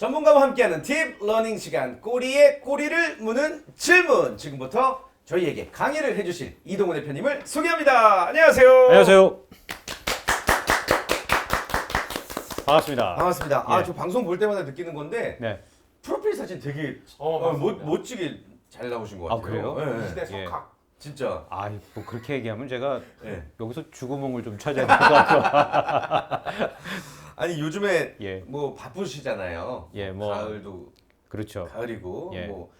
전문가와 함께하는 팁 러닝 시간, 꼬리에 꼬리를 무는 질문. 지금부터 저희에게 강의를 해주실 이동훈 대표님을 소개합니다. 안녕하세요. 안녕하세요. 반갑습니다. 반갑습니다. 예. 저 방송 볼 때마다 느끼는 건데 네. 프로필 사진 되게 맞습니다. 멋지게 잘 나오신 것 같아요. 그래요? 네, 이 시대 예. 석학. 진짜. 뭐 그렇게 얘기하면 제가 네. 여기서 죽구멍을 좀 찾아야 될 것 같아요. 아니 요즘에 예. 뭐 바쁘시잖아요. 예, 뭐 가을도 그렇죠. 가을이고 예. 뭐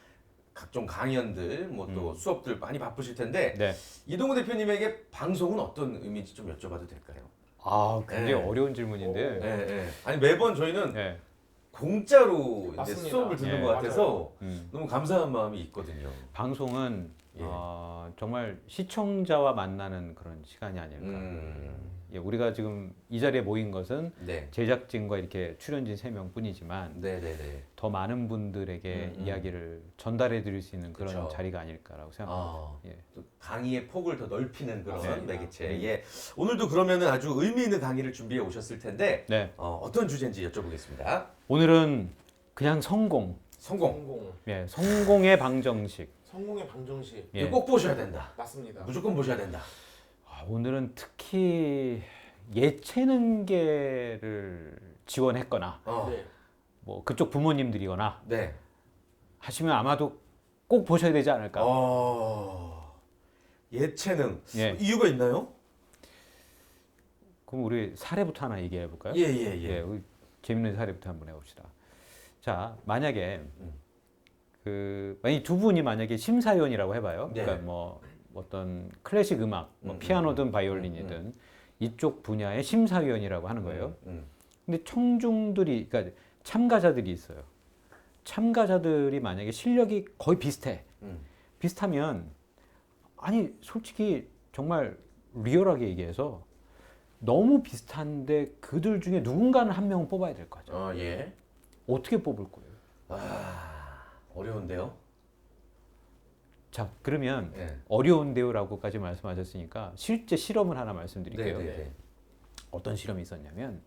각종 강연들, 뭐 또 수업들 많이 바쁘실 텐데 네. 이동훈 대표님에게 방송은 어떤 의미인지 좀 여쭤봐도 될까요? 굉장히 네. 어려운 질문인데. 네. 아니 매번 저희는 네. 공짜로 이제 맞습니다. 수업을 듣는 예. 것 같아서 음. 너무 감사한 마음이 있거든요. 방송은 예. 정말 시청자와 만나는 그런 시간이 아닐까. 예, 우리가 지금 이 자리에 모인 것은 네. 제작진과 이렇게 출연진 3명뿐이지만 네네네. 더 많은 분들에게 이야기를 전달해 드릴 수 있는 그런 그쵸. 자리가 아닐까라고 생각합니다. 예. 또 강의의 폭을 더 넓히는 그런 맞습니다. 매개체. 예. 오늘도 그러면은 아주 의미 있는 강의를 준비해 오셨을 텐데 네. 어떤 주제인지 여쭤보겠습니다. 오늘은 그냥 성공. 성공. 예, 성공의 방정식. 성공의 방정식. 예. 이거 꼭 보셔야 된다. 맞습니다. 무조건 보셔야 된다. 오늘은 특히 예체능계를 지원했거나 네. 뭐 그쪽 부모님들이거나 네. 하시면 아마도 꼭 보셔야 되지 않을까. 예체능. 예. 이유가 있나요? 그럼 우리 사례부터 하나 얘기해 볼까요? 예. 우리 재밌는 사례부터 한번 해봅시다. 자, 만약에 만약 두 분이 만약에 심사위원이라고 해봐요. 네. 그러니까 뭐 어떤 클래식 음악, 뭐 피아노든 바이올린이든 이쪽 분야의 심사위원이라고 하는 거예요. 근데 청중들이, 그러니까 참가자들이 있어요. 참가자들이 만약에 실력이 거의 비슷해. 비슷하면 아니 솔직히 정말 리얼하게 얘기해서 너무 비슷한데 그들 중에 누군가는 한 명은 뽑아야 될 거죠. 예. 어떻게 뽑을 거예요? 어려운데요? 자, 그러면 예. 어려운데요라고까지 말씀하셨으니까 실제 실험을 하나 말씀드릴게요. 네. 어떤 실험이 있었냐면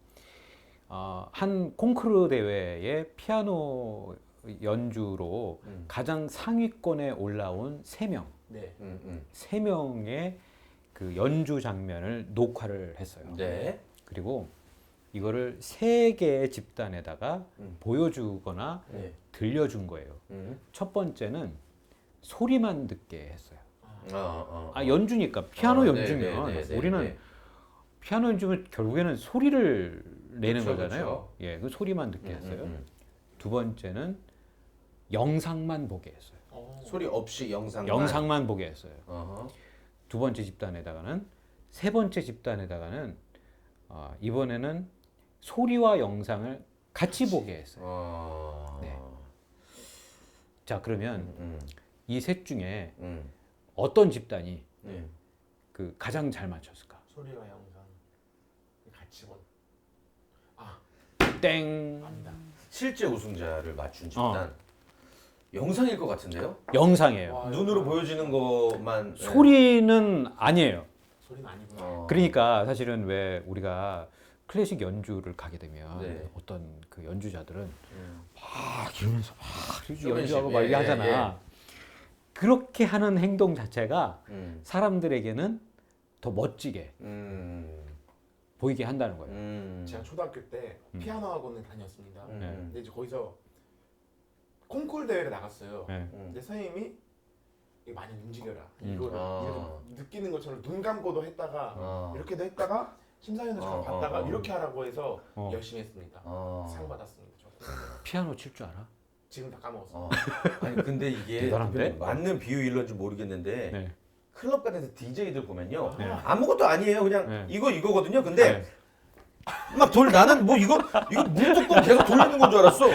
한 콩쿠르 대회에 피아노 연주로 가장 상위권에 올라온 3명, 네. 세 명의 그 연주 장면을 녹화를 했어요. 네. 그리고 이거를 3개의 집단에다가 보여주거나 네. 들려준 거예요. 첫 번째는 소리만 듣게 했어요. 연주니까 피아노 연주면 네. 우리는 피아노 연주면 결국에는 소리를 내는 그쵸, 거잖아요. 그쵸. 예, 그 소리만 듣게 했어요. 두 번째는 영상만 보게 했어요. 소리 없이 영상만. 영상만 보게 했어요. 어허. 두 번째 집단에다가는 세 번째 집단에다가는 이번에는 소리와 영상을 같이 보게 했어요. 네. 자, 그러면 이 셋 중에 어떤 집단이 그 가장 잘 맞췄을까? 소리와 영상 같이 본. 땡. 압니다. 실제 우승자를 맞춘 집단. 영상일 것 같은데요? 영상이에요. 와, 눈으로 보여지는 것만. 소리는 아니에요. 소리는 아니구나. 그러니까 사실은 왜 우리가 클래식 연주를 가게 되면 네. 어떤 그 연주자들은 막 이러면서 막 이렇게 쇼맨십, 연주하고 막 이렇게 예, 하잖아. 그렇게 하는 행동 자체가 사람들에게는 더 멋지게 보이게 한다는 거예요. 제가 초등학교 때 피아노 학원을 다녔습니다. 네. 근데 이제 거기서 콩쿨 대회를 나갔어요. 네. 근데 선생님이 이거 많이 움직여라. 이거를 아. 이렇게 느끼는 것처럼 눈 감고도 했다가 아. 이렇게도 했다가 심사위원들처럼 봤다가 이렇게 하라고 해서 어. 열심히 했습니다. 상 받았습니다. 저. 피아노 칠 줄 알아? 지금 다 까먹었어요. 아니 근데 이게 대단한데? 대표님, 맞는 비유일런지 모르겠는데 네. 클럽 같은 데서 DJ들 보면요 네. 아무것도 아니에요 그냥 네. 이거거든요. 근데 네. 막 나는 뭐 이거 물뚜껑 계속 돌리는 건 줄 알았어.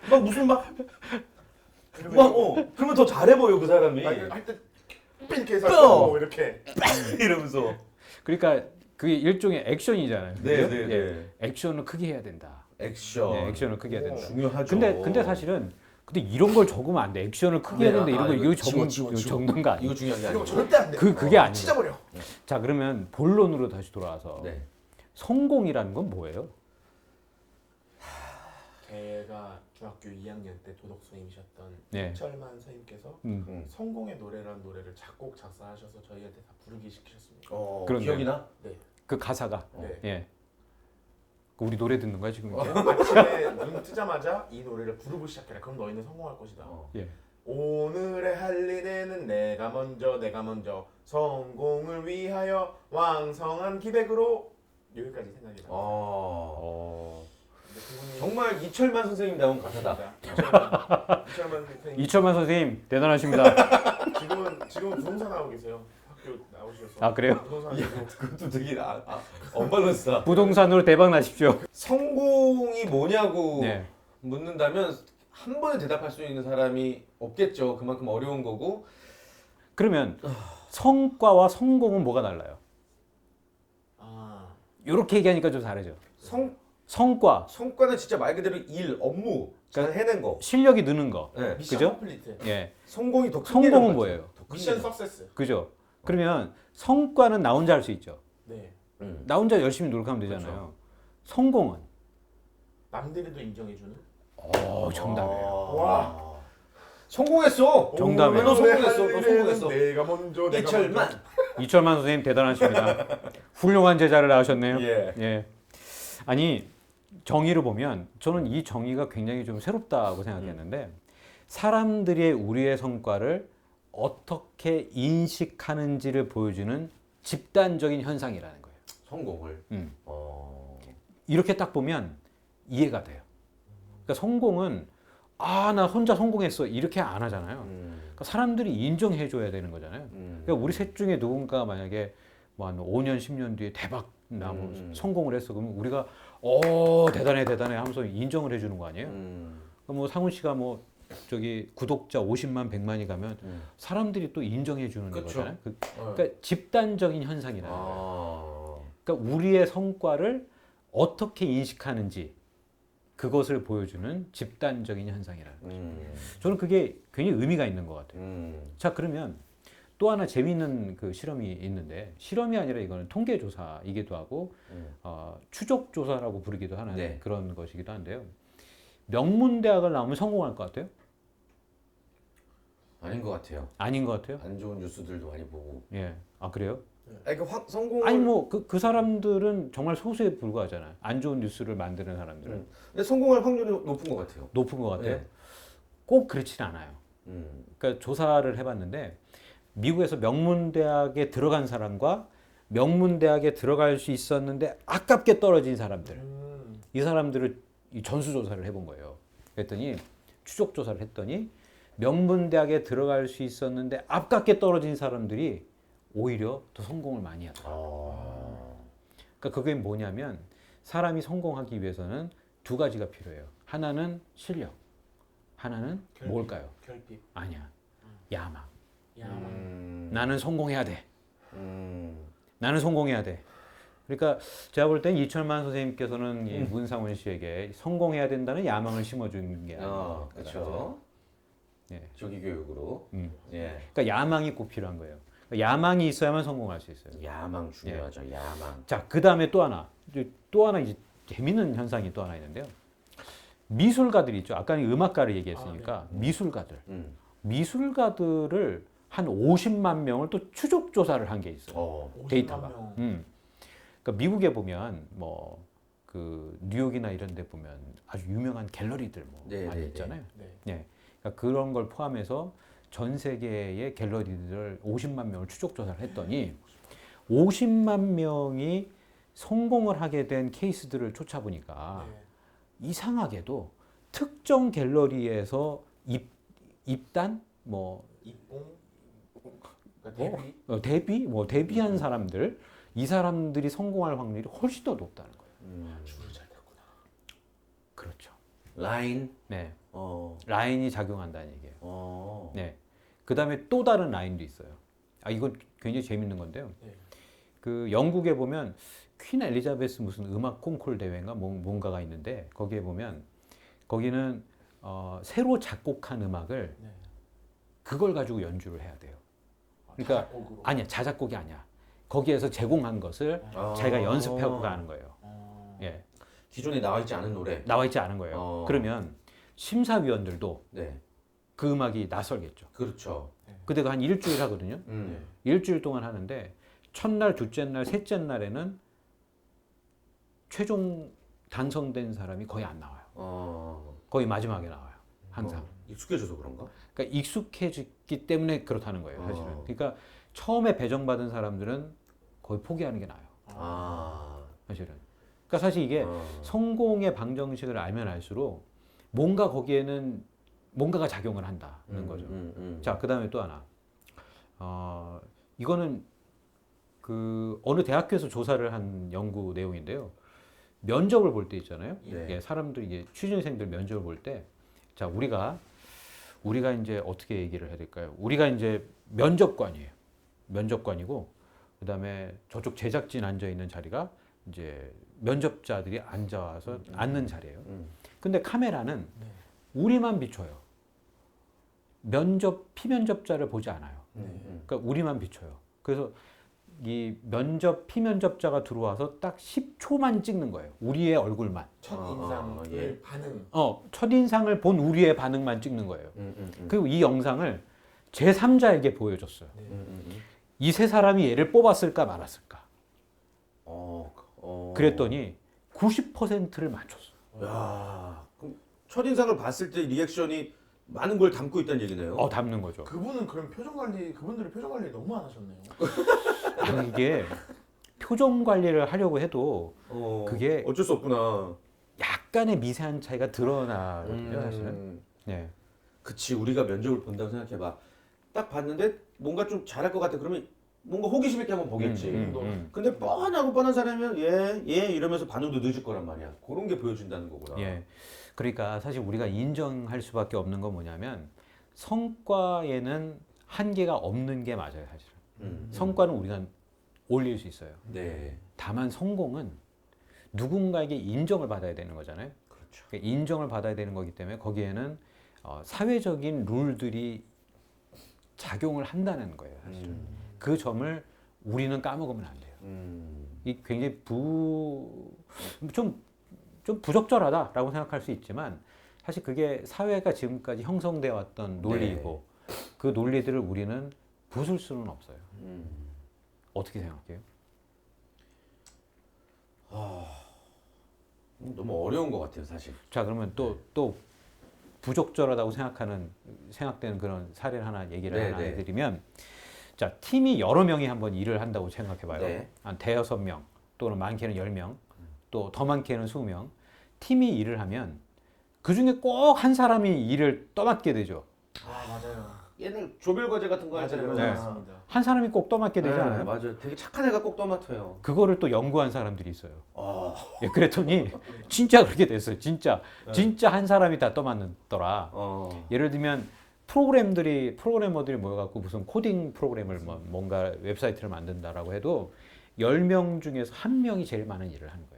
막 무슨 그러면 더 잘해 보여 그 사람이. 할때 이렇게 해서 이렇게 이러면서. 그러니까 그게 일종의 액션이잖아요. 네, 그죠? 네, 예. 액션을 크게 해야 된다. 액션. 네, 액션을 크게 해야 된다. 중요하죠. 근데 사실은 이런 걸 적으면 안 돼. 액션을 크게 해야 된다. 이런 거 이거 적는 거 아니에요. 이거 중요한 게 이거 아니고. 절대 안 돼. 그게 아니에요. 찢어버려. 자, 그러면 본론으로 다시 돌아와서 네. 성공이라는 건 뭐예요? 걔가 중학교 2학년 때 도덕 선생님이셨던 네. 이철만 선생님께서 성공의 노래라는 노래를 작곡 작사하셔서 저희한테 다 부르기 시키셨습니다. 그런데. 기억이나? 네. 그 가사가 네. 예. 그 우리 노래 듣는 거야 지금 이제? 아침에 눈 뜨자마자 이 노래를 부르고 시작해라. 그럼 너희는 성공할 것이다. 예. 오늘의 할 일에는 내가 먼저 성공을 위하여 왕성한 기백으로 여기까지 생각이 납니다. 근데 그분이 정말 이철만 선생님다운 가사다. 이철만 선생님 이철만 선생님 대단하십니다. 지금은 부동산 하고 계세요. 학교 나오셔서. 아 그래요? 부동산 그것도 되게 언밸런스다. 부동산으로 대박 나십시오. 성공이 뭐냐고 네. 묻는다면 한 번에 대답할 수 있는 사람이 없겠죠. 그만큼 어려운 거고. 그러면 성과와 성공은 뭐가 달라요? 이렇게 얘기하니까 좀 다르죠. 성과 성과는 진짜 말 그대로 일, 업무 잘 해낸 거. 실력이 느는 거. 네. 미션 그죠? 컴플리트. 예. 성공이 더 성공은 뭐예요? 미션 석세스. 그죠? 그러면 성과는 나 혼자 할 수 있죠. 네. 나 혼자 열심히 노력하면 되잖아요. 성공은 남들도 인정해주는. 정답이에요. 와. 성공했어. 정답이에요. 너 성공했어. 너 성공했어. 내가 먼저. 이철만. 이철만 선생님 대단하십니다. 훌륭한 제자를 낳으셨네요. 예. 아니 정의를 보면 저는 이 정의가 굉장히 좀 새롭다고 생각했는데 사람들이 우리의 성과를 어떻게 인식하는지를 보여주는 집단적인 현상이라는 거예요. 성공을. 이렇게 딱 보면 이해가 돼요. 그러니까 성공은 나 혼자 성공했어 이렇게 안 하잖아요. 그러니까 사람들이 인정해 줘야 되는 거잖아요. 그러니까 우리 셋 중에 누군가 만약에 뭐 한 5년 10년 뒤에 대박 나고 성공을 했어 그러면 우리가 대단해 하면서 인정을 해 주는 거 아니에요? 그러니까 뭐 상훈 씨가 뭐 저기 구독자 50만 100만이 가면 사람들이 또 인정해 주는 그쵸. 거잖아요. 그러니까 집단적인 현상이라는 거예요. 그러니까 우리의 성과를 어떻게 인식하는지 그것을 보여주는 집단적인 현상이라는 거죠. 저는 그게 굉장히 의미가 있는 것 같아요. 자 그러면 또 하나 재미있는 그 실험이 있는데 실험이 아니라 이거는 통계 조사이기도 하고 추적 조사라고 부르기도 하는 네. 그런 것이기도 한데요. 명문대학을 나오면 성공할 것 같아요? 아닌 것 같아요. 아닌 것 같아요? 안 좋은 뉴스들도 많이 보고. 예. 아 그래요? 아니 성공을. 아니 뭐 그 사람들은 정말 소수에 불과하잖아요. 안 좋은 뉴스를 만드는 사람들은 근데 성공할 확률이 높은 것 같아요. 높은 것 같아요. 네. 꼭 그렇지는 않아요. 그러니까 조사를 해봤는데 미국에서 명문대학에 들어간 사람과 명문대학에 들어갈 수 있었는데 아깝게 떨어진 사람들 이 사람들을 전수조사를 해본 거예요. 그랬더니 추적조사를 했더니 명문대학에 들어갈 수 있었는데 아깝게 떨어진 사람들이 오히려 더 성공을 많이 하더라고요. 그러니까 그게 뭐냐면 사람이 성공하기 위해서는 두 가지가 필요해요. 하나는 실력, 하나는 결핍. 뭘까요? 결핍. 아니야. 야망. 야망. 나는 성공해야 돼. 나는 성공해야 돼. 그러니까 제가 볼 땐 이철만 선생님께서는 이 문상훈 씨에게 성공해야 된다는 야망을 심어주는 게 아닌가. 그렇죠. 예. 조기 교육으로. 예. 그러니까 야망이 꼭 필요한 거예요. 그러니까 야망이 있어야만 성공할 수 있어요. 야망 중요하죠. 야망. 자, 그 다음에 또 하나 이제 재밌는 현상이 또 하나 있는데요. 미술가들이 있죠. 아까 음악가를 얘기했으니까 미술가들. 미술가들을 한 50만 명을 또 추적 조사를 한 게 있어요. 데이터가. 그러니까 미국에 보면 뭐 그 뉴욕이나 이런 데 보면 아주 유명한 갤러리들 뭐 많이 있잖아요. 네. 그러니까 그런 걸 포함해서 전 세계의 갤러리들을 50만 명을 추적 조사를 했더니 50만 명이 성공을 하게 된 케이스들을 쫓아보니까 이상하게도 특정 갤러리에서 입단 뭐 입봉. 그러니까 데뷔 데뷔한 사람들 이 사람들이 성공할 확률이 훨씬 더 높다는 거예요. 줄을 잘 탔구나. 그렇죠. 라인. 네. 어. 라인이 작용한다는 얘기예요. 네. 그다음에 또 다른 라인도 있어요. 이건 굉장히 재밌는 건데요. 그 영국에 보면 퀸 엘리자베스 무슨 음악 콩쿨 대회인가 뭔가가 있는데 거기에 보면 거기는 새로 작곡한 음악을 그걸 가지고 연주를 해야 돼요. 그러니까 자작곡으로. 아니야 자작곡이 아니야. 거기에서 제공한 것을 자기가 연습하고 가는 거예요. 예. 기존에 나와 있지 않은 노래. 나와 있지 않은 거예요. 그러면 심사위원들도 네. 그 음악이 낯설겠죠. 그렇죠. 그때가 한 일주일 하거든요. 일주일 동안 하는데 첫날, 둘째 날, 셋째 날에는 최종 당선된 사람이 거의 안 나와요. 거의 마지막에 나와요. 항상. 익숙해져서 그런가? 그러니까 익숙해졌기 때문에 그렇다는 거예요, 사실은. 그러니까 처음에 배정받은 사람들은 거의 포기하는 게 나아요. 사실은. 그러니까 사실 이게 성공의 방정식을 알면 알수록 뭔가 거기에는 뭔가가 작용을 한다는 거죠. 자, 그다음에 또 하나. 이거는 그 어느 대학교에서 조사를 한 연구 내용인데요. 면접을 볼 때 있잖아요. 네. 예, 사람들이 이제 취준생들 면접을 볼 때, 자, 우리가 이제 어떻게 얘기를 해야 될까요? 우리가 이제 면접관이에요. 면접관이고, 그다음에 저쪽 제작진 앉아 있는 자리가 이제 면접자들이 앉아서 앉는 자리예요. 근데 카메라는 우리만 비춰요. 피면접자를 보지 않아요. 그러니까 우리만 비춰요. 그래서 이 피면접자가 들어와서 딱 10초만 찍는 거예요. 우리의 얼굴만. 첫 인상을 예. 반응. 첫인상을 본 우리의 반응만 찍는 거예요. 그리고 이 영상을 제3자에게 보여줬어요. 이 세 사람이 얘를 뽑았을까 말았을까. 그랬더니 90%를 맞췄어요. 야, 그럼 첫인상을 봤을 때 리액션이 많은 걸 담고 있다는 얘기네요. 담는 거죠. 그분은 그럼 그분들이 표정 관리 너무 안 하셨네요. 이게 표정 관리를 하려고 해도 그게 어쩔 수 없구나. 약간의 미세한 차이가 드러나거든요, 사실은. 네. 그치, 우리가 면접을 본다고 생각해봐. 딱 봤는데 뭔가 좀 잘할 것 같아. 그러면 뭔가 호기심 있게 한번 보겠지. 근데 뻔한 사람이면 예 이러면서 반응도 늦을 거란 말이야. 그런 게 보여준다는 거구나. 예. 그러니까 사실 우리가 인정할 수밖에 없는 건 뭐냐면 성과에는 한계가 없는 게 맞아요, 사실은. 성과는 우리가 올릴 수 있어요. 네. 다만 성공은 누군가에게 인정을 받아야 되는 거잖아요. 그렇죠. 그러니까 인정을 받아야 되는 거기 때문에 거기에는 사회적인 룰들이 작용을 한다는 거예요, 사실은. 그 점을 우리는 까먹으면 안 돼요. 이 굉장히 좀 부적절하다라고 생각할 수 있지만 사실 그게 사회가 지금까지 형성되어 왔던 논리이고 그 논리들을 우리는 부술 수는 없어요. 어떻게 생각해요? 너무 어려운 것 같아요, 사실. 자, 그러면 또 부적절하다고 생각되는 그런 사례를 하나 얘기를 하나 해드리면, 자, 팀이 여러 명이 한번 일을 한다고 생각해봐요. 네. 한 대여섯 명 또는 많게는 10명 또 더 많게는 20명 팀이 일을 하면 그 중에 꼭 한 사람이 일을 떠맡게 되죠. 맞아요. 옛날 조별 과제 같은 거 할 때 맞아요. 그러면 맞습니다. 한 사람이 꼭 떠맡게 되지 않아요? 맞아요. 되게 착한 애가 꼭 떠맡아요. 그거를 또 연구한 사람들이 있어요. 예, 그랬더니 진짜 그렇게 됐어요. 진짜 한 사람이 다 떠맡더라. 예를 들면 프로그래머들이 모여갖고 무슨 코딩 프로그램을 뭔가 웹사이트를 만든다라고 해도 10명 중에서 1명이 제일 많은 일을 하는 거예요.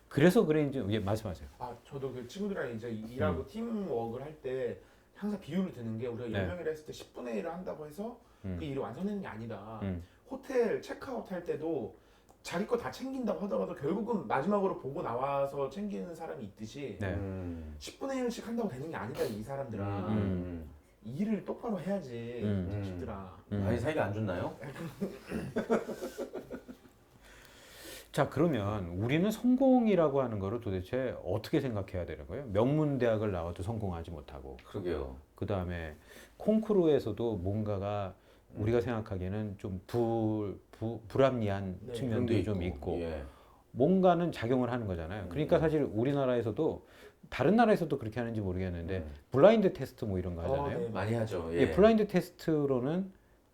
그래서 그런지 말씀하세요. 저도 그 친구들이랑 이제 일하고 팀워크를 할 때 항상 비유를 드는 게 우리가 10명이라 했을 때 10분의 1을 한다고 해서 그 일이 완성되는 게 아니다. 호텔 체크아웃 할 때도 자기 거 다 챙긴다고 하더라도 결국은 마지막으로 보고 나와서 챙기는 사람이 있듯이 10분의 1씩 한다고 되는 게 아니다, 이 사람들아. 일을 똑바로 해야지, 자식들아. 많이 사이가 안 좋나요? 자, 그러면 우리는 성공이라고 하는 거를 도대체 어떻게 생각해야 되는 거예요? 명문대학을 나와도 성공하지 못하고, 그러게요. 그 다음에 콩쿠르에서도 뭔가가 우리가 생각하기에는 좀 불합리한 측면들이 좀 있고, 뭔가는 작용을 하는 거잖아요. 그러니까 사실 우리나라에서도 다른 나라에서도 그렇게 하는지 모르겠는데 블라인드 테스트 뭐 이런 거 하잖아요. 네. 많이 하죠. 블라인드 테스트로는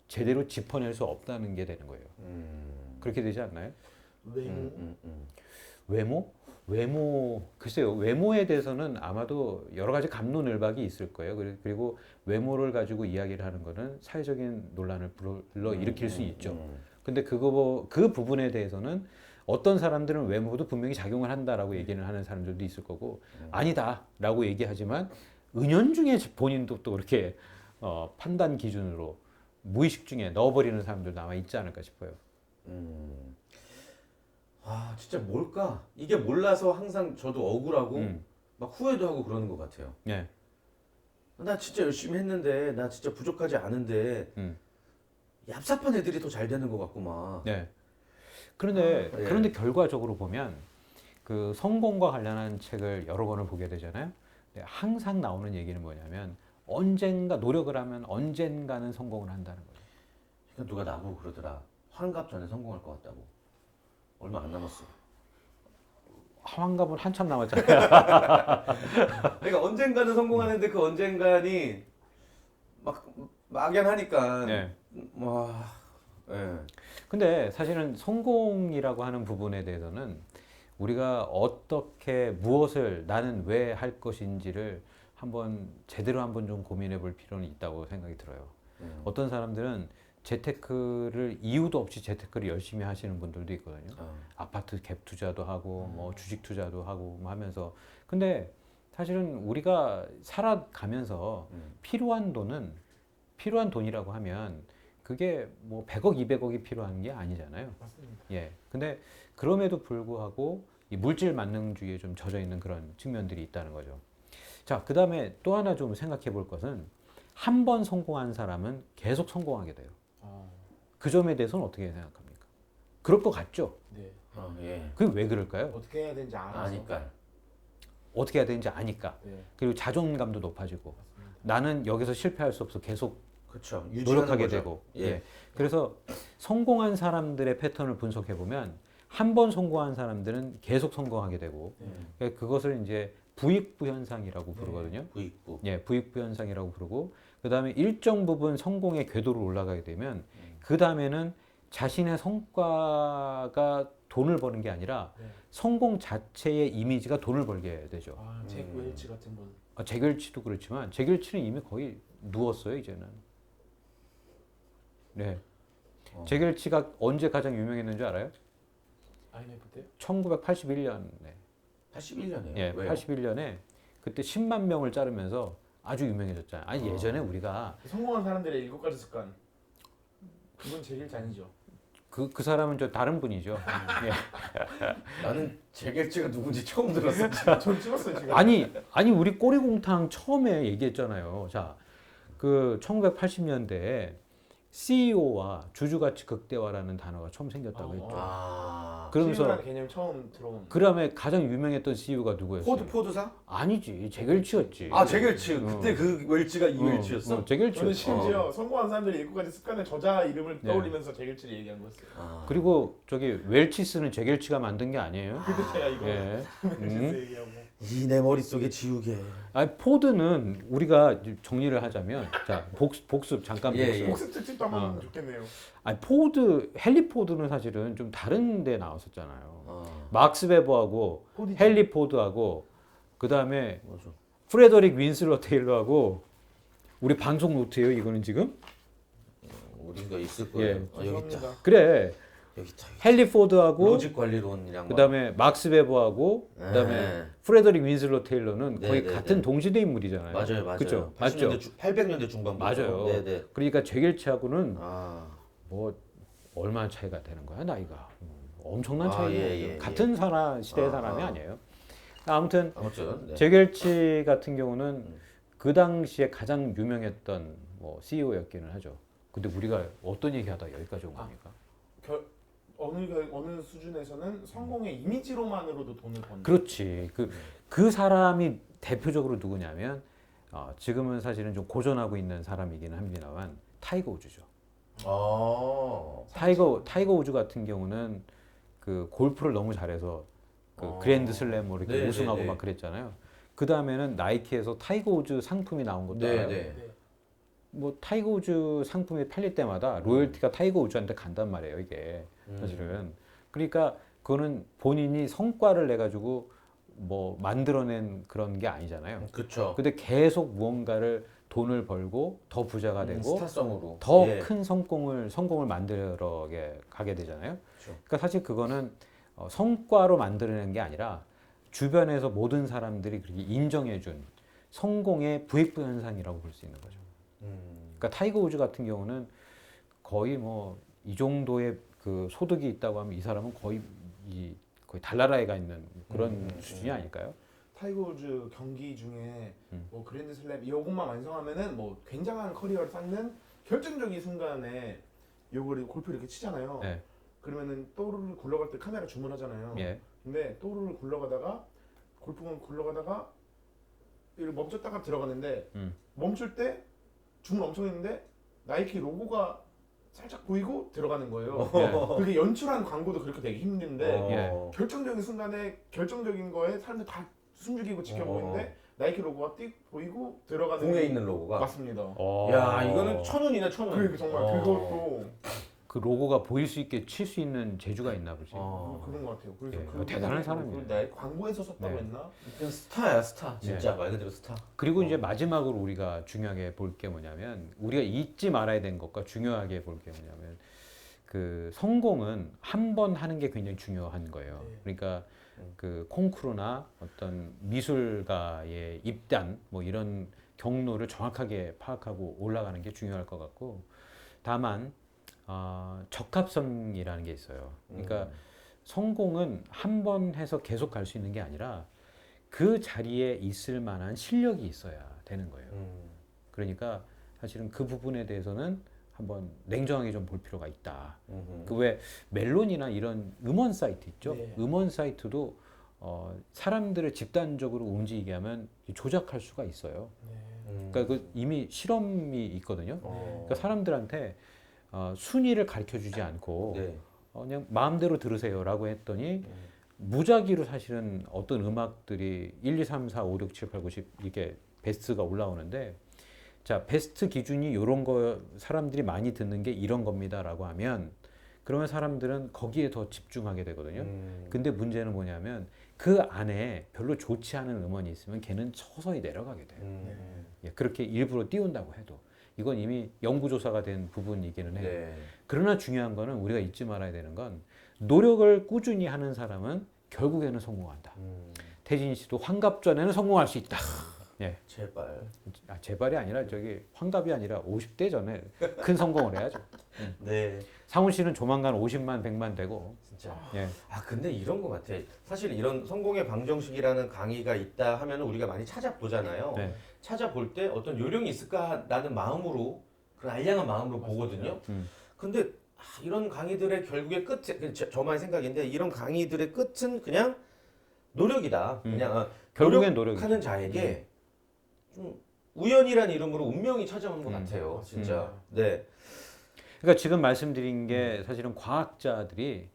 제대로 짚어낼 수 없다는 게 되는 거예요. 그렇게 되지 않나요? 외모 글쎄요. 외모에 대해서는 아마도 여러 가지 갑론을박이 있을 거예요. 그리고 외모를 가지고 이야기를 하는 거는 사회적인 논란을 불러 일으킬 수 있죠. 근데 그 부분에 대해서는 어떤 사람들은 외모도 분명히 작용을 한다라고 얘기를 하는 사람들도 있을 거고 아니다라고 얘기하지만 은연중에 본인도 또 그렇게 판단 기준으로 무의식 중에 넣어버리는 사람들도 아마 있지 않을까 싶어요. 진짜 뭘까? 이게 몰라서 항상 저도 억울하고 막 후회도 하고 그러는 것 같아요. 예. 나 진짜 열심히 했는데 나 진짜 부족하지 않은데 얍삽한 애들이 더 잘 되는 것 같고 막. 네. 그런데 예. 그런데 결과적으로 보면 그 성공과 관련한 책을 여러 권을 보게 되잖아요. 근데 항상 나오는 얘기는 뭐냐면 언젠가 노력을 하면 언젠가는 성공을 한다는 거예요. 그러니까 누가 나보고 그러더라. 환갑 전에 성공할 것 같다고. 얼마 안 남았어. 환갑은 한참 남았잖아요. 그러니까 언젠가는 성공하는데 그 언젠가니 막 막연하니까. 네. 와. 예. 근데 사실은 성공이라고 하는 부분에 대해서는 우리가 어떻게 무엇을 나는 왜 할 것인지를 한번 제대로 한번 좀 고민해 볼 필요는 있다고 생각이 들어요. 어떤 사람들은 재테크를 이유도 없이 재테크를 열심히 하시는 분들도 있거든요. 아파트 갭 투자도 하고 뭐 주식 투자도 하고 뭐 하면서 근데 사실은 우리가 살아가면서 필요한 돈이라고 하면 그게 뭐 100억, 200억이 필요한 게 아니잖아요. 맞습니다. 예. 근데 그럼에도 불구하고 이 물질 만능주의에 좀 젖어 있는 그런 측면들이 있다는 거죠. 자, 그 다음에 또 하나 좀 생각해 볼 것은 한 번 성공한 사람은 계속 성공하게 돼요. 그 점에 대해서는 어떻게 생각합니까? 그럴 것 같죠? 네. 예. 그게 왜 그럴까요? 어떻게 해야 되는지 알아서. 아니까. 어떻게 해야 되는지 아니까. 네. 그리고 자존감도 높아지고 맞습니다. 나는 여기서 실패할 수 없어 계속 그렇죠. 노력하게 되고. 예. 그래서 성공한 사람들의 패턴을 분석해 보면 한 번 성공한 사람들은 계속 성공하게 되고 그러니까 그것을 이제 부익부 현상이라고 부르거든요. 부익부. 예, 부익부 현상이라고 부르고 그 다음에 일정 부분 성공의 궤도로 올라가게 되면 그 다음에는 자신의 성과가 돈을 버는 게 아니라 네. 성공 자체의 이미지가 돈을 벌게 되죠. 잭 웰치 같은 분. 잭웰치도 그렇지만 잭웰치는 이미 거의 누웠어요 이제는. 네. 잭웰치가 언제 가장 유명했는 줄 알아요? IMF 때요? 1981년에. 81년이에요. 예, 왜요? 81년에 그때 10만 명을 자르면서 아주 유명해졌잖아요. 아니 예전에 우리가 성공한 사람들의 7가지 습관. 그건 제 길지 아니죠. 그 사람은 저 다른 분이죠. 예. 나는 제겔치가 누군지 처음 들었어. 전 찍었어요 지금. 아니 우리 꼬리곰탕 처음에 얘기했잖아요. 자, 그 1980년대에 CEO와 주주가치 극대화라는 단어가 처음 생겼다고 했죠. 그러면서 CEO라는 개념 처음 들어온. 그다음에 가장 유명했던 CEO가 누구였어요? 포드사? 아니지, 잭웰치였지. 아 제겔치. 그때 그 웰치가 이 웰치였어? 저는 잭웰치였어. 심지어 성공한 사람들의 7가지 습관의 저자 이름을 네. 떠올리면서 잭웰치를 얘기한 거였어요. 그리고 저기 웰치스는 잭웰치가 만든 게 아니에요. 그래서 제가 이거 예. 멜치스 얘기하고. 이 내 머릿속에 지우개. 아니 포드는 우리가 정리를 하자면 자 복습 잠깐 예, 복습. 예. 복습 특집도 한번 하면 좋겠네요. 아니 헨리 포드는 사실은 좀 다른데 나왔었잖아요. 아, 막스 베버하고 포디죠. 헨리 포드하고 그 다음에 맞아. 프레더릭 윈슬러 테일러하고 우리 방송 노트예요 이거는 지금? 어딘가 있을 거예요. 예. 아, 여기 있다. 죄송합니다. 그래 여기 있다. 헨리 포드하고 로직 관리론이랑. 그 다음에 막스 베버하고 그 다음에 프레더릭 윈슬러 테일러는 네, 거의 네, 같은 네. 동시대 인물이잖아요. 맞아요. 그쵸? 80년대 맞죠? 800년대 중반부터. 맞아요. 네네. 그러니까 잭웰치하고는 아, 뭐 얼마나 차이가 되는 거야 나이가 엄청난 아, 차이예요. 예, 예, 같은 시대의 사람이 아니에요. 아무튼 아무튼. 네. 잭웰치 같은 경우는 그 당시에 가장 유명했던 뭐 CEO였기는 하죠. 근데 우리가 어떤 얘기하다 여기까지 온 겁니까? 어느 수준에서는 성공의 이미지로만으로도 돈을 버는. 그렇지. 그 사람이 대표적으로 누구냐면 지금은 사실은 좀 고전하고 있는 사람이기는 합니다만 타이거 우즈죠. 타이거 우즈 같은 경우는 그 골프를 너무 잘해서 그 그랜드 슬램 뭐 이렇게 네, 우승하고 네, 네. 막 그랬잖아요. 그 다음에는 나이키에서 타이거 우즈 상품이 나온 것도 알아요. 네네. 뭐 타이거 우즈 상품이 팔릴 때마다 로열티가 타이거 우즈한테 간단 말이에요 이게 사실은. 그러니까 그거는 본인이 성과를 내 가지고 뭐 만들어낸 그런 게 아니잖아요. 그렇죠. 근데 계속 무언가를 돈을 벌고 더 부자가 되고 스타성으로. 더 예. 큰 성공을 만들어 가게 되잖아요. 그렇죠. 그러니까 사실 그거는 성과로 만들어낸 게 아니라 주변에서 모든 사람들이 그렇게 인정해준 성공의 부익부 현상이라고 볼 수 있는 거죠. 그러니까 타이거 우즈 같은 경우는 거의 뭐 이 정도의 그 소득이 있다고 하면 이 사람은 거의 달나라에 가 있는 그런 수준이 아닐까요? 타이거 우즈 경기 중에 뭐 그랜드슬램 요것만 완성하면은 뭐 굉장한 커리어를 쌓는 결정적인 순간에 요거를 골프 이렇게 치잖아요. 네. 그러면은 또르르 굴러갈 때 카메라 주문하잖아요. 예. 근데 또르르 굴러가다가 골프공 굴러가다가 이렇게 멈췄다가 들어가는데 멈출 때 주문 엄청 했는데 나이키 로고가 살짝 보이고 들어가는 거예요. 예. 그게 연출한 광고도 그렇게 되게 힘든데 예. 결정적인 순간에 결정적인 거에 사람들 다 숨죽이고 지켜보고 있는데 나이키 로고가 띡 보이고 들어가는 공에 게 있는 로고가. 맞습니다. 야 이거는 1,000원이네 1,000원. 그러니까 정말 그것도 그 로고가 보일 수 있게 칠 수 있는 재주가 있나 보지. 그런 것 같아요. 그래서 예, 그 대단한 사람이에요. 나 광고에서 썼다고 네. 했나? 그냥 스타야 스타. 진짜 말 그대로 스타. 그리고 이제 마지막으로 우리가 중요하게 볼 게 뭐냐면 우리가 잊지 말아야 되는 것과 중요하게 볼 게 뭐냐면 그 성공은 한 번 하는 게 굉장히 중요한 거예요. 네. 그러니까 그 콩쿠르나 어떤 미술가의 입단 뭐 이런 경로를 정확하게 파악하고 올라가는 게 중요할 것 같고 다만 적합성이라는 게 있어요. 그러니까 성공은 한 번 해서 계속 갈 수 있는 게 아니라 그 자리에 있을 만한 실력이 있어야 되는 거예요. 그러니까 사실은 그 부분에 대해서는 한번 냉정하게 좀 볼 필요가 있다. 그 왜 멜론이나 이런 음원 사이트 있죠? 네. 음원 사이트도 사람들을 집단적으로 움직이게 하면 조작할 수가 있어요. 그러니까 그 이미 실험이 있거든요. 그러니까 사람들한테 순위를 가르쳐 주지 않고 네. 그냥 마음대로 들으세요라고 했더니 무작위로 사실은 어떤 음악들이 1, 2, 3, 4, 5, 6, 7, 8, 9, 10 이게 베스트가 올라오는데 자 베스트 기준이 이런 거 사람들이 많이 듣는 게 이런 겁니다라고 하면 그러면 사람들은 거기에 더 집중하게 되거든요. 근데 문제는 뭐냐면 그 안에 별로 좋지 않은 음원이 있으면 걔는 서서히 내려가게 돼요. 예, 그렇게 일부러 띄운다고 해도 이건 이미 연구조사가 된 부분이기는 해요. 네. 그러나 중요한 거는 우리가 잊지 말아야 되는 건 노력을 꾸준히 하는 사람은 결국에는 성공한다. 태진 씨도 환갑 전에는 성공할 수 있다. 예. 제발. 제발이 아니라 저기 환갑이 아니라 50대 전에 큰 성공을 해야죠. 네. 상훈 씨는 조만간 50만 100만 되고. 진짜. 예. 근데 이런 거 같아. 사실 이런 성공의 방정식이라는 강의가 있다 하면 우리가 많이 찾아보잖아요. 네. 찾아볼 때 어떤 요령이 있을까라는 마음으로 그런 알량한 마음으로 보거든요. 근데 이런 강의들의 결국의 끝에 저만의 생각인데 이런 강의들의 끝은 그냥 노력이다. 그냥 결국엔 노력하는 자에게 좀 우연이란 이름으로 운명이 찾아오는 것 같아요. 진짜. 네. 그러니까 지금 말씀드린 게 사실은 과학자들이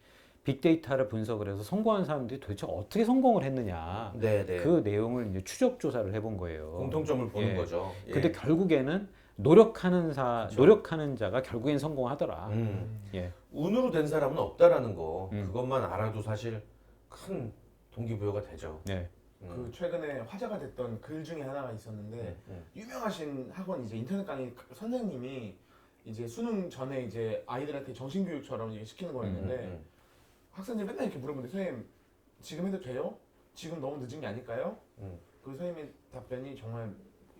빅데이터를 분석을 해서 성공한 사람들이 도대체 어떻게 성공을 했느냐. 네, 네. 그 내용을 이제 추적 조사를 해본 거예요. 공통점을 보는 예. 거죠. 예. 근데 결국에는 노력하는 자가 결국엔 성공하더라. 예. 운으로 된 사람은 없다라는 거 그것만 알아도 사실 큰 동기부여가 되죠. 네. 그 최근에 화제가 됐던 글 중에 하나가 있었는데 유명하신 학원 이제 인터넷 강의 선생님이 이제 수능 전에 이제 아이들한테 정신교육처럼 이제 시키는 거였는데 학생들이 맨날 이렇게 물어보는데 선생님 지금 해도 돼요? 지금 너무 늦은 게 아닐까요? 그 선생님의 답변이 정말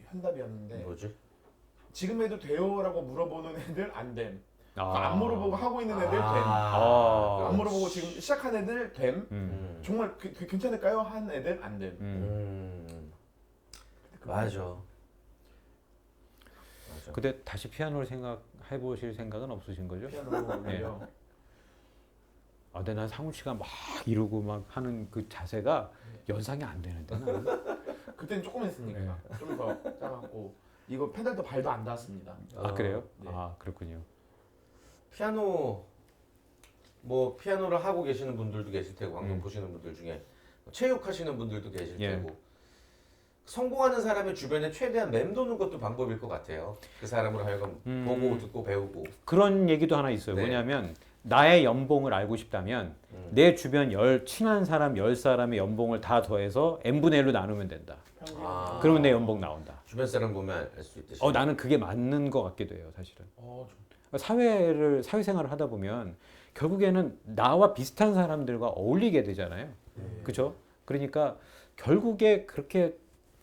현답이었는데 뭐지? 지금 해도 돼요라고 물어보는 애들 안 됨. 아. 안 물어보고 하고 있는 애들 됨. 아. 안 물어보고 지금 시작한 애들 됨. 정말 그 괜찮을까요? 한 애들 안 됨. 맞아. 근데 다시 피아노를 생각해 보실 생각은 없으신 거죠? 피아노 네. 올려. 근데 난 상훈 씨가 막 이러고 막 하는 그 자세가 연상이 안 되는데 나는. 그때는 조금 했으니까 좀 더 작았고 이거 페달도 발도 안 닿았습니다. 그래요? 네. 그렇군요. 피아노 뭐 피아노를 하고 계시는 분들도 계실 테고 방송 보시는 분들 중에 체육하시는 분들도 계실 예. 테고 성공하는 사람의 주변에 최대한 맴도는 것도 방법일 것 같아요. 그 사람으로 하여금 보고 듣고 배우고. 그런 얘기도 하나 있어요. 네. 뭐냐면 나의 연봉을 알고 싶다면 내 주변 친한 사람 10사람의 연봉을 다 더해서 n분의 1로 나누면 된다. 그러면 내 연봉 나온다. 주변 사람 보면 알 수 있듯이. 나는 그게 맞는 것 같기도 해요, 사실은. 사회생활을 하다 보면 결국에는 나와 비슷한 사람들과 어울리게 되잖아요. 그렇죠? 그러니까 결국에 그렇게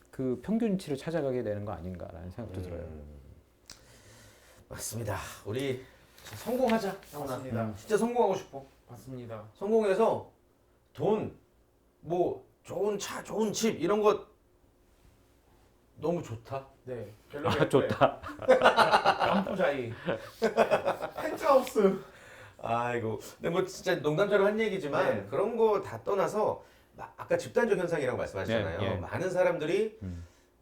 그 평균치를 찾아가게 되는 거 아닌가라는 생각도 들어요. 맞습니다. 우리 성공하자. 맞습니다. 진짜 성공하고 싶어. 맞습니다. 성공해서 돈 뭐 좋은 차, 좋은 집 이런 거 너무 좋다. 네. 별로 좋다. 반포자이. 펜트하우스. 아이고, 근데 뭐 진짜 농담처럼 한 얘기지만 네. 그런 거 다 떠나서 아까 집단적 현상이라고 말씀하셨잖아요. 네, 예. 많은 사람들이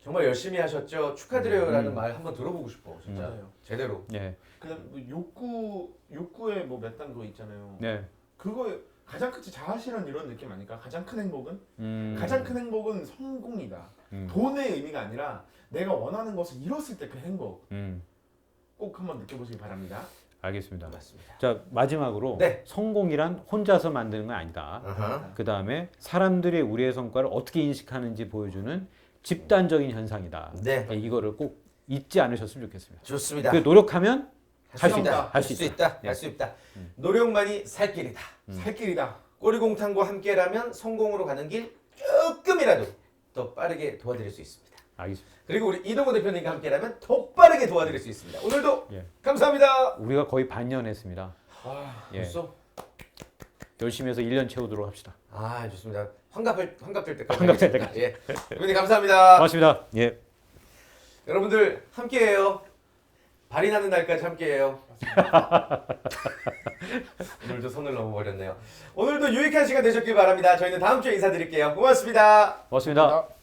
정말 열심히 하셨죠. 축하드려요라는 말 한번 들어보고 싶어, 진짜 맞아요. 제대로. 예. 그다음 뭐 욕구에 뭐 몇 단 그거 있잖아요. 네. 그거 가장 큰 자아실현 이런 느낌 아닐까? 가장 큰 행복은? 음. 가장 큰 행복은 성공이다. 돈의 의미가 아니라 내가 원하는 것을 이뤘을 때 그 행복. 꼭 한번 느껴보시기 바랍니다. 알겠습니다. 맞습니다. 자, 마지막으로 네. 성공이란 혼자서 만드는 건 아니다. 아하. 그 다음에 사람들이 우리의 성과를 어떻게 인식하는지 보여주는 집단적인 현상이다. 네. 이거를 꼭 잊지 않으셨으면 좋겠습니다. 좋습니다. 그 노력하면 할 수 있다. 있다. 할 수 있다. 할 수 있다. 노력만이 살 길이다. 살 길이다. 꼬리공탕과 함께라면 성공으로 가는 길 조금이라도 더 빠르게 도와드릴 수 있습니다. 알겠습니다. 그리고 우리 이동호 대표님과 함께라면 더 빠르게 도와드릴 수 있습니다. 오늘도 예. 감사합니다. 우리가 거의 반년 했습니다. 와. 예. 벌써? 열심히 해서 1년 채우도록 합시다. 아 좋습니다. 환갑될 때까지. 환갑될 때까지. 예. 대표님 감사합니다. 고맙습니다. 예. 여러분들 함께해요. 발이 나는 날까지 함께해요. 오늘도 손을 넘어버렸네요. 오늘도 유익한 시간 되셨길 바랍니다. 저희는 다음 주에 인사드릴게요. 고맙습니다. 고맙습니다.